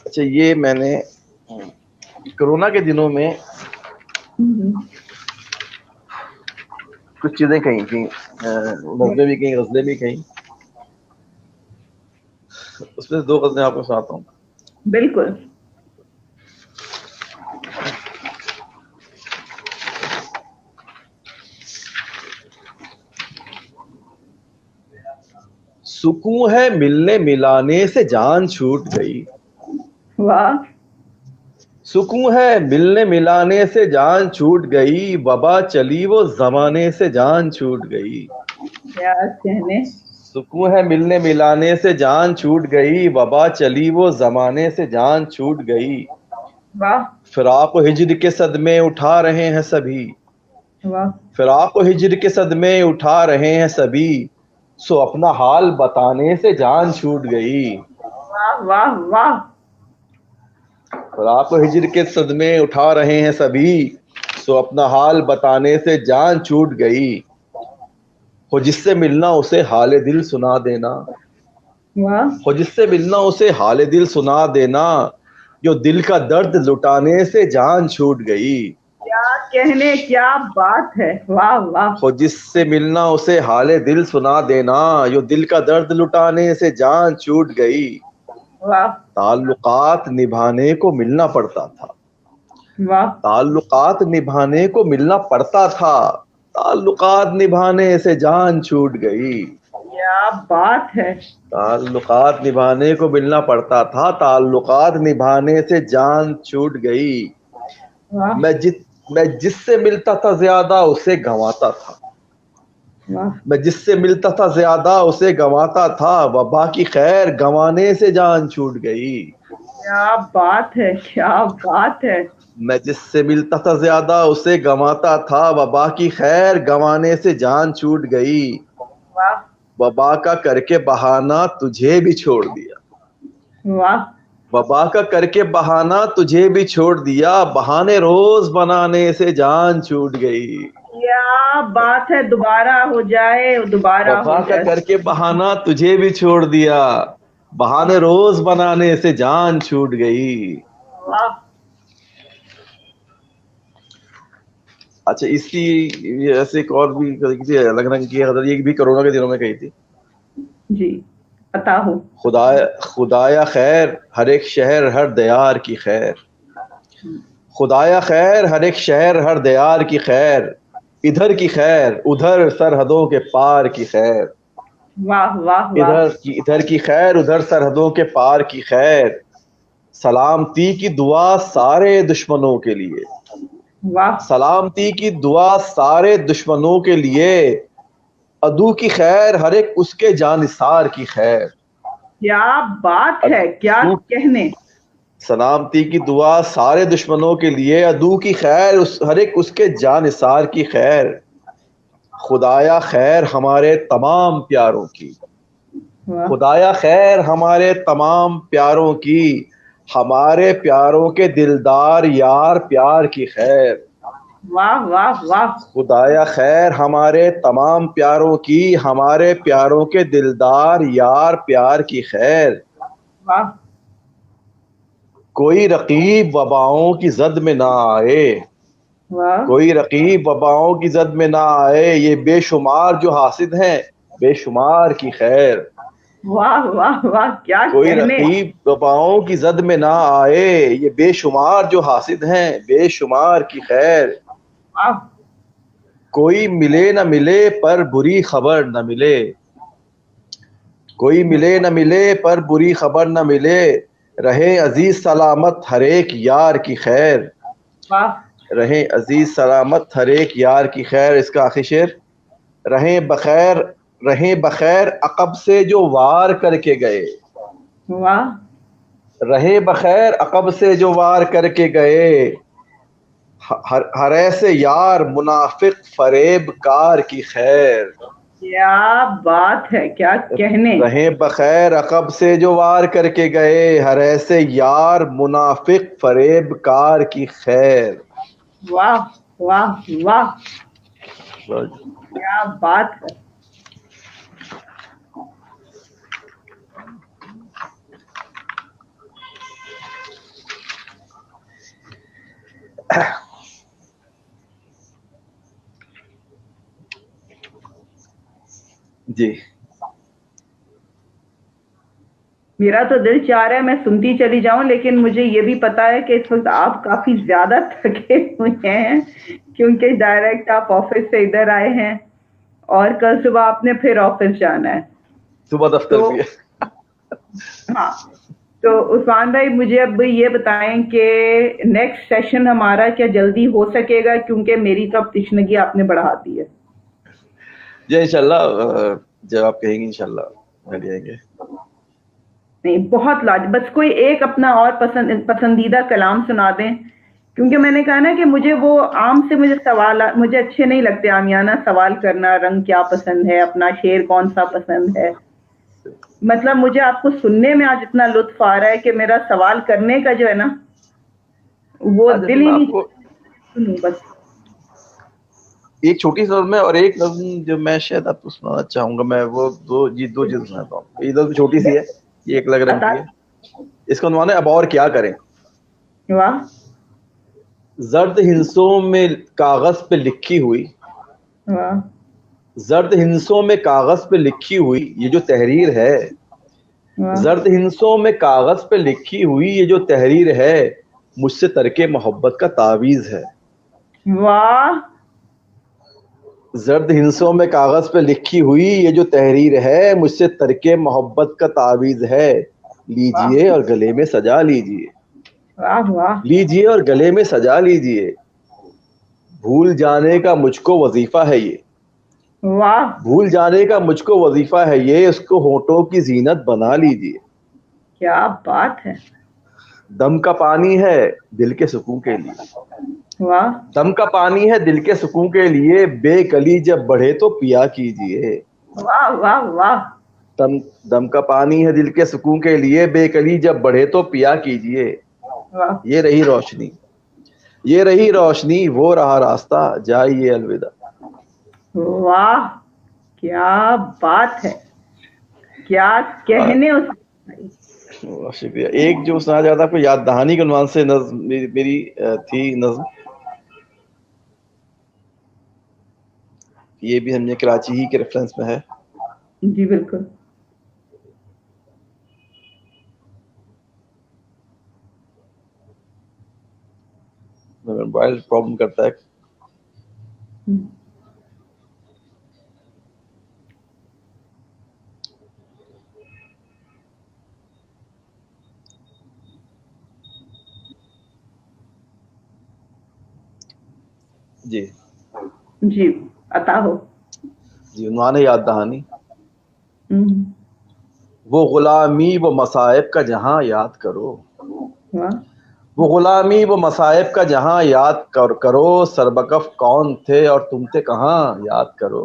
اچھا یہ میں نے کرونا کے دنوں میں کچھ چیزیں کہیں تھیں، نظمیں بھی کہیں، غزلیں بھی کہیں. اس میں 2 غزلیں آپ کو سناتا ہوں. بالکل. سکون ہے ملنے ملانے سے جان چھوٹ گئی. واہ. سکون ہے ملنے ملانے سے جان چھوٹ گئی، وبا چلی وہ زمانے سے جان چھوٹ گئی. کیا کہنے. سکون ہے ملنے ملانے سے جان چھوٹ گئی، وبا چلی وہ زمانے سے جان چھوٹ گئی. واہ. فراق و ہجر کے صدمے اٹھا رہے ہیں سبھی. واہ. فراق و ہجر کے صدمے اٹھا رہے ہیں سبھی. سو اپنا حال بتانے سے جان چھوٹ گئی. واہ واہ واہ. اور آپ کو ہجر کے صدمے اٹھا رہے ہیں سبھی, سو اپنا حال بتانے سے جان چھوٹ گئی. ہو جس سے ملنا اسے حال دل سنا دینا, واہ. ہو جس سے ملنا اسے حال دل سنا دینا, جو دل کا درد لٹانے سے جان چھوٹ گئی. کیا کہنے, کیا بات ہے. واہ واہ. ہو جس سے ملنا اسے حال دل سنا دینا, جو دل کا درد لٹانے سے جان چھوٹ گئی. واہ تعلقات نبھانے کو ملنا پڑتا تھا, واہ. تعلقات نبھانے کو ملنا پڑتا تھا, تعلقات نبھانے سے جان چھوٹ گئی. کیا بات ہے. تعلقات نبھانے کو ملنا پڑتا تھا, تعلقات نبھانے سے جان چھوٹ گئی. واہ میں جس سے ملتا تھا زیادہ اسے گنواتا تھا, واہ. میں جس سے ملتا تھا زیادہ اسے گنواتا تھا, وبا کی خیر گنوانے سے جان چھوٹ گئی. کیا بات ہے, کیا بات ہے. میں جس سے ملتا تھا زیادہ اسے گنواتا تھا, وبا کی خیر گنوانے سے جان چھوٹ گئی. واہ وبا کا کر کے بہانہ تجھے بھی چھوڑ دیا, واہ. وبا کا کر کے بہانہ تجھے بھی چھوڑ دیا, بہانے روز بنانے سے جان چھوٹ گئی. کیا بات ہے. دوبارہ ہو جائے, دوبارہ وبا ہو کا جائے. کر کے بہانہ تجھے بھی چھوڑ دیا, بہانے روز بنانے سے جان چھوٹ گئی. واہ. اچھا اس کی ایسے ایک اور بھی الگ رنگ کی حضرت, یہ بھی کرونا کے دنوں میں کہی تھی. جی عطا ہو. خدایا خیر ہر ایک شہر ہر دیار کی خیر, خدایا خیر ہر ایک شہر ہر دیار کی خیر, ادھر کی خیر ادھر سرحدوں کے پار کی خیر. واہ واہ واہ. ادھر کی خیر ادھر سرحدوں کے پار کی خیر, سلامتی کی دعا سارے دشمنوں کے لیے, واہ. سلامتی کی دعا سارے دشمنوں کے لیے, عدو کی خیر ہر ایک اس کے جانثار کی خیر. کیا بات ہے, کیا کہنے. سلامتی کی دعا سارے دشمنوں کے لیے, عدو کی خیر ہر ایک اس کے جانثار کی خیر. خدایا خیر ہمارے تمام پیاروں کی, واہ خدایا خیر ہمارے تمام پیاروں کی, ہمارے پیاروں کے دلدار یار پیار کی خیر. واہ واہ واہ. خدایا خیر ہمارے تمام پیاروں کی, ہمارے پیاروں کے دلدار یار پیار کی خیر. واہ کوئی رقیب وباؤں کی زد میں نہ آئے, واہ. کوئی رقیب وباؤں کی زد میں نہ آئے, یہ بے شمار جو حاسد ہیں بے شمار کی خیر. واہ واہ واہ. کیا کوئی کہنے. رقیب وباؤں کی زد میں نہ آئے, یہ بے شمار جو حاسد ہیں بے شمار کی خیر. واہ کوئی ملے نہ ملے پر بری خبر نہ ملے, کوئی ملے نہ ملے پر بری خبر نہ ملے, رہے عزیز سلامت ہر ایک یار کی خیر. واہ. رہیں عزیز سلامت ہر ایک یار کی خیر. اس کا آخری شعر, رہیں بخیر عقب سے جو وار کر کے گئے, واہ رہیں بخیر عقب سے جو وار کر کے گئے, ہر ایسے یار منافق فریب کار کی خیر. کیا بات ہے, کیا کہنے. رہیں بخیر عقب سے جو وار کر کے گئے, ہر ایسے یار منافق فریب کار کی خیر. واہ واہ واہ. کیا بات ہے. جی میرا تو دل چاہ رہا ہے میں سنتی چلی جاؤں, لیکن مجھے یہ بھی پتا ہے کہ اس وقت آپ کافی زیادہ تھکے ہوئے ہیں, کیونکہ ڈائریکٹ آپ آفس سے ادھر آئے ہیں, اور کل صبح آپ نے پھر آفس جانا ہے. صبح دفتر بھی ہے. ہاں تو عثمان بھائی مجھے اب یہ بتائیں کہ نیکسٹ سیشن ہمارا کیا جلدی ہو سکے گا, کیونکہ میری تو اب تشنگی آپ نے بڑھا دی ہے. جی انشاءاللہ جب آپ کہیں گے انشاءاللہ مل جائیں گے. نہیں بہت بس کوئی ایک اپنا اور پسندیدہ کلام سنا دیں کیونکہ میں نے کہا نا کہ مجھے وہ عام سے مجھے سوالات مجھے اچھے نہیں لگتے، عامیانہ سوال کرنا، رنگ کیا پسند ہے، اپنا شعر کون سا پسند ہے. مطلب مجھے آپ کو سننے میں آج اتنا لطف آ رہا ہے کہ میرا سوال کرنے کا جو ہے نا وہ اچھا تو دل میں ہی آپ نہیں کو سنوں بس. ایک چھوٹی سی نظم ہے اور ایک نظم جو میں شاید آپ کو سنانا چاہوں گا، میں وہ دو چیز سناتا ہوں. یہ نظم چھوٹی سی ہے، یہ 1 رنگ عطا. کی ہے. اس کا عنوان ہے اب اور کیا کریں. واہ زرد ہندسوں میں کاغذ پہ لکھی ہوئی، واہ زرد ہندسوں میں کاغذ پہ لکھی ہوئی یہ جو تحریر ہے، واہ زرد ہندسوں میں کاغذ پہ لکھی ہوئی یہ جو تحریر ہے، مجھ سے ترک محبت کا تعویذ ہے. واہ زرد ہندسوں میں کاغذ پہ لکھی ہوئی یہ جو تحریر ہے، مجھ سے ترک محبت کا تعویذ ہے. واہ لیجئے اور گلے میں سجا لیجئے، واہ واہ لیجئے اور گلے میں سجا لیجئے. بھول جانے کا مجھ کو وظیفہ ہے یہ، واہ بھول جانے کا مجھ کو وظیفہ ہے یہ، اس کو ہونٹوں کی زینت بنا لیجئے. کیا بات ہے. دم کا پانی ہے دل کے سکون کے لیے، واہ دم کا پانی ہے دل کے سکون کے لیے، بے کلی جب بڑھے تو پیا کیجئے. واہ واہ واہ دم کا پانی ہے دل کے سکون کے لیے، بے کلی جب بڑھے تو پیا کیجئے. واہ یہ رہی روشنی، یہ رہی روشنی، وہ رہا راستہ، جائیے الوداع. واہ کیا بات ہے، کیا کہنے اس. بہت شکریہ. ایک جو سنا جاتا ہے آپ کو یاد دہانی کے عنوان سے نظم میری تھی نظم، یہ بھی ہم نے کراچی ہی کے ریفرنس میں ہے. جی بالکل. موبائل پرابلم کرتا ہے. جی جی عطا ہو. جی عنوان ہے یاد دہانی. ہم، وہ غلامی وہ مصائب کا جہاں یاد کرو، واہ وہ غلامی وہ مصائب کا جہاں یاد کرو، سربکف کون تھے اور تم تھے کہاں یاد کرو.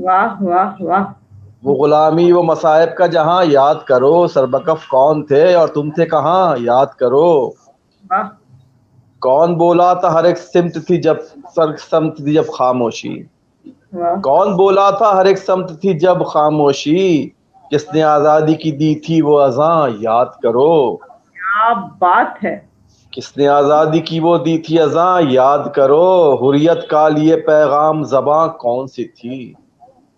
واہ واہ واہ وہ غلامی وہ مصائب کا جہاں یاد کرو، سربکف کون تھے اور تم تھے کہاں یاد کرو. واہ کون بولا تھا ہر ایک سمت تھی جب سمت تھی جب خاموشی، واہ کون بولا تھا ہر ایک سمت تھی جب خاموشی، کس نے آزادی کی دی تھی وہ اذاں یاد کرو. کیا بات ہے. کس نے آزادی کی وہ دی تھی اذاں یاد کرو. حریت کا لیے پیغام زباں کون سی تھی،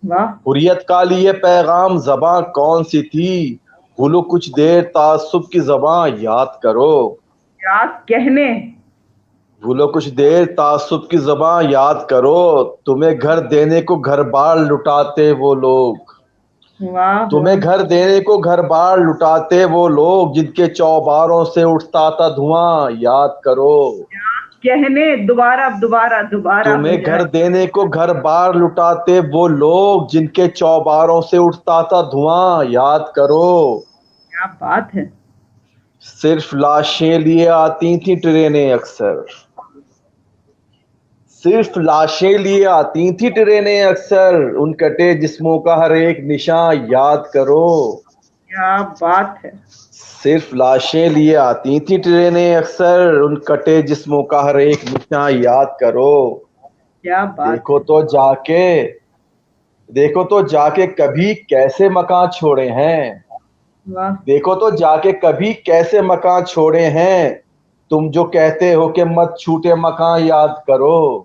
واہ حریت کا لیے پیغام زباں کون سی تھی، بھولو کچھ دیر تعصب کی زباں یاد کرو. کیا کہنے. بھولو کچھ دیر تعصب کی زباں یاد کرو. تمہیں گھر دینے کو گھر بار لٹاتے وہ لوگ، واہ تمہیں واہ گھر دینے کو گھر بار لٹاتے وہ لوگ، جن کے چوباروں سے اٹھتا تھا دھواں یاد کرو. کہنے. دوبارہ دوبارہ دوبارہ ہو تمہیں جائے. گھر دینے کو گھر بار لٹاتے وہ لوگ، جن کے چوباروں سے اٹھتا تھا دھواں یاد کرو. کیا بات ہے. صرف لاشیں لیے آتی تھیں ٹرینیں اکثر، صرف لاشیں لیے آتی تھیں ٹرینیں اکثر، ان کٹے جسموں کا ہر ایک نشاں یاد کرو. کیا بات ہے. صرف لاشیں لیے آتی تھیں ٹرینیں اکثر، ان کٹے جسموں کا ہر ایک نشاں یاد کرو. کیا بات دیکھو ہے. تو جا کے، دیکھو تو جا کے کبھی کیسے مکان چھوڑے ہیں، واہ دیکھو تو جا کے کبھی کیسے مکان چھوڑے ہیں، تم جو کہتے ہو کہ مت چھوٹے مکان یاد کرو.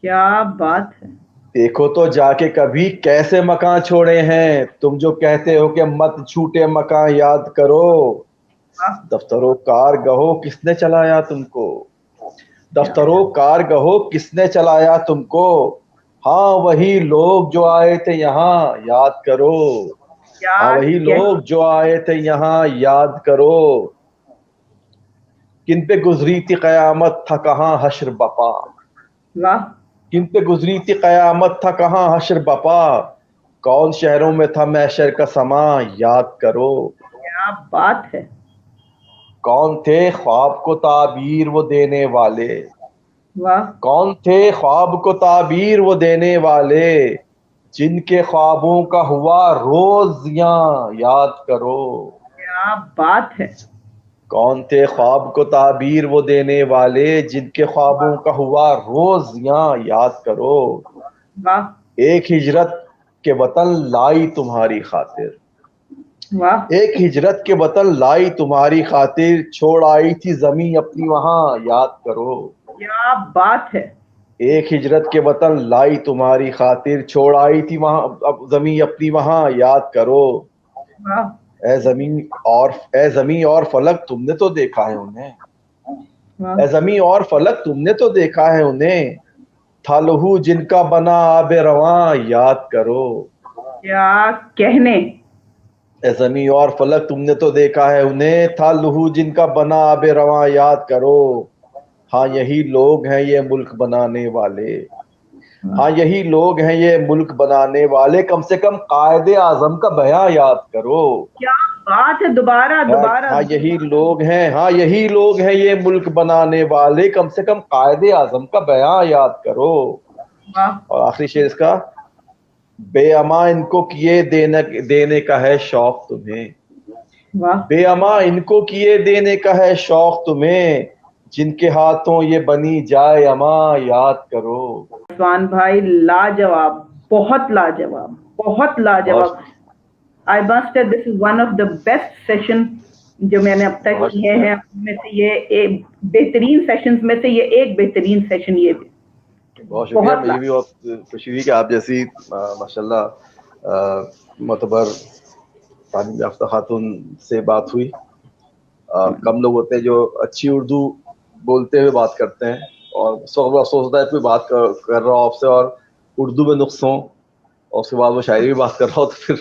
کیا بات ہے. دیکھو تو جا کے کبھی کیسے مکان چھوڑے ہیں، تم جو کہتے ہو کہ مت چھوٹے مکان یاد کرو. واہ دفتروں کار گہو کس نے چلایا تم کو، کیا دفتروں کار گہو کس نے چلایا تم کو، ہاں وہی لوگ جو آئے تھے یہاں یاد کرو. کیا ہاں وہی کہ. لوگ جو آئے تھے یہاں یاد کرو. کن پہ گزری تھی قیامت تھا کہاں حشر بپا، واہ کن پہ گزری تھی قیامت تھا کہاں حشر بپا، کون شہروں میں تھا محشر کا سماں یاد کرو. کیا بات ہے. کون تھے خواب کو تعبیر وہ دینے والے, واہ کون تھے خواب کو تعبیر وہ دینے والے, جن کے خوابوں کا ہوا روزیاں یاد کرو. کیا بات ہے. کون تھے خواب کو تعبیر وہ دینے والے, جن کے خوابوں کا ہوا روزیاں یاد کرو. واہ ایک ہجرت کے وطن لائی تمہاری خاطر, واہ ایک ہجرت کے وطن لائی تمہاری خاطر, چھوڑ آئی تھی زمین اپنی وہاں یاد کرو. کیا بات ہے. ایک ہجرت کے وطن لائی تمہاری خاطر, چھوڑ آئی تھی وہاں زمین اپنی وہاں یاد کرو. واہ اے زمین اور فلک تم نے تو دیکھا ہے انہیں, واہ اے زمین اور فلک تم نے تو دیکھا ہے انہیں, تھا لہو جن کا بنا آب رواں یاد کرو. کیا کہنے. اے زمین اور فلک تم نے تو دیکھا ہے انہیں, تھا لہو جن کا بنا آب رواں یاد کرو. ہاں یہی لوگ ہیں یہ ملک بنانے والے, ہاں یہی لوگ ہیں یہ ملک بنانے والے, کم سے کم قائد اعظم کا بیان یاد کرو. کیا بات ہے. دوبارہ دوبارہ. ہاں یہی لوگ ہیں, ہاں یہی لوگ ہیں یہ ملک بنانے والے, کم سے کم قائد اعظم کا بیان یاد کرو. واہ اور آخری شعر اس کا, بے اما ان کو کیے دینے کا ہے شوق تمہیں, واہ بے اما ان کو کیے دینے کا ہے شوق تمہیں, جن کے ہاتھوں یہ بنی جائے اما یاد کرو. عثمان بھائی لاجواب, بہت لاجواب, بہت لاجواب. I must say this is one of the best session جو میں نے اب تک کیے ہیں, میں سے یہ ایک بہترین سیشنز میں سے یہ ایک بہترین سیشن یہ تھے. بہت شکریہ. مجھے بھی بہت خوشی ہوئی کہ آپ جیسی ماشاءاللہ معتبر تعلیم یافتہ خاتون سے بات ہوئی. کم لوگ ہوتے ہیں جو اچھی اردو بولتے ہوئے بات کرتے ہیں, اور افسوس ہوتا ہے کوئی بات کر رہا ہو آپ سے اور اردو میں نقص ہوں, اور اس کے بعد وہ شاعری بھی بات کر رہا ہو, تو پھر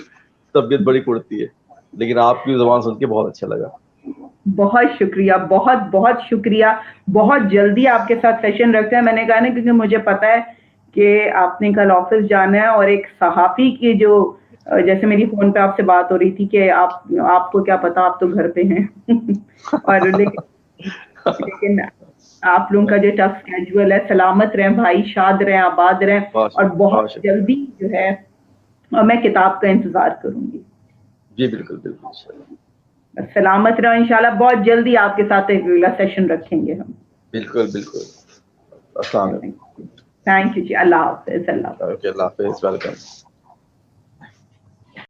طبیعت بڑی پڑتی ہے. لیکن آپ کی زبان سن کے بہت اچھا لگا. بہت شکریہ, بہت بہت شکریہ. بہت جلدی آپ کے ساتھ سیشن رکھتے ہیں. میں نے کہا نا کیونکہ مجھے پتا ہے کہ آپ نے کل آفس جانا ہے, اور ایک صحافی کی جو جیسے میری فون پہ آپ سے بات ہو رہی تھی کہ آپ کو کیا پتا, آپ تو گھر پہ ہیں. اور لیکن آپ لوگوں کا جو ٹف اسکیجول ہے, سلامت رہیں بھائی, شاد رہیں, آباد رہیں, اور بہت جلدی جو ہے میں کتاب کا انتظار کروں گی. جی بالکل بالکل, سلامت رہو. انشاءاللہ بہت جلدی آپ کے ساتھ ایک اگلا سیشن رکھیں گے ہم. بالکل بالکل. السلام علیکم. تھینک یو جی. اللہ حافظ. اللہ حافظ. اللہ حافظ. ویلکم.